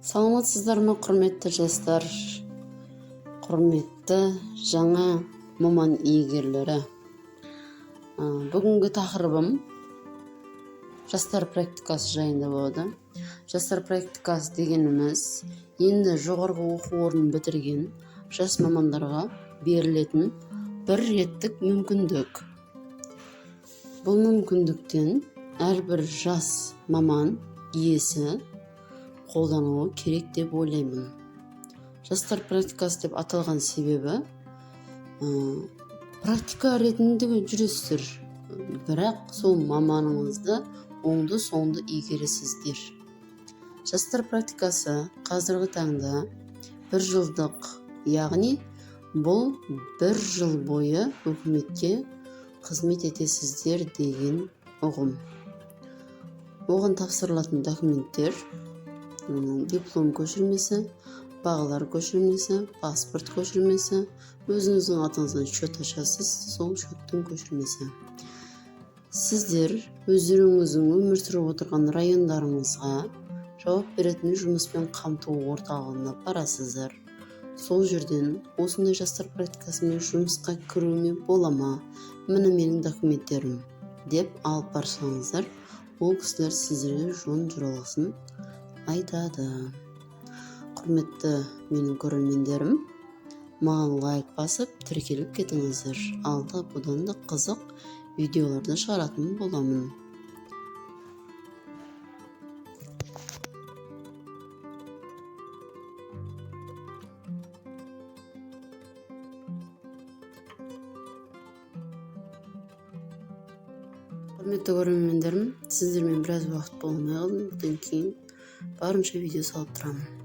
Саламатсыздар ма, құрметті жастар, құрметті жаңа маман иегерлері. Бүгінгі тақырыбым жастар практикасы жайында болады. Жастар практикасы дегеніміз енді жоғарғы оқу орнын бітірген жас мамандарға берілетін бір реттік мүмкіндік. Бұл мүмкіндіктен әрбір жас маман иесі қолдануы керек деп ойлаймын. Жастар практикасы деп аталған себебі практика ретінде жүресіздер, бірақ сол маманыңызды оңды соңды игересіздер. Жастар практикасы қазіргі таңда бір жылдық, яғни бұл бір жыл бойы үкіметке қызмет етесіздер деген ұғым. Оған тапсырылатын документтер: диплом көшірмесі, бағалар көшірмесі, паспорт көшірмесі, өзіңіздің атыңыздан шөт ашасыз, сол шөттің көшірмесі. Сіздер өздеріңіздің өмір сүріп отырған райондарыңызға жауап беретін жұмыспен қамту орталығына барасыздар. Сол жерден осындай жастар практикасымен жұмысқа кіруіме бола ма, міне менің документтерім деп алып барсаңыздар, ол кісілер сіздерге жөн жоралғысын айтады. Құрметті менің көрермендерім, маған лайк басып тіркеліп кетіңіздер. Алда бұдан да қызық видеоларды шығаратын боламын. Құрметті көрермендерім, сіздермен біраз уақыт болмай қалдым. Бұдан кейін барынша видео салып тұрамын.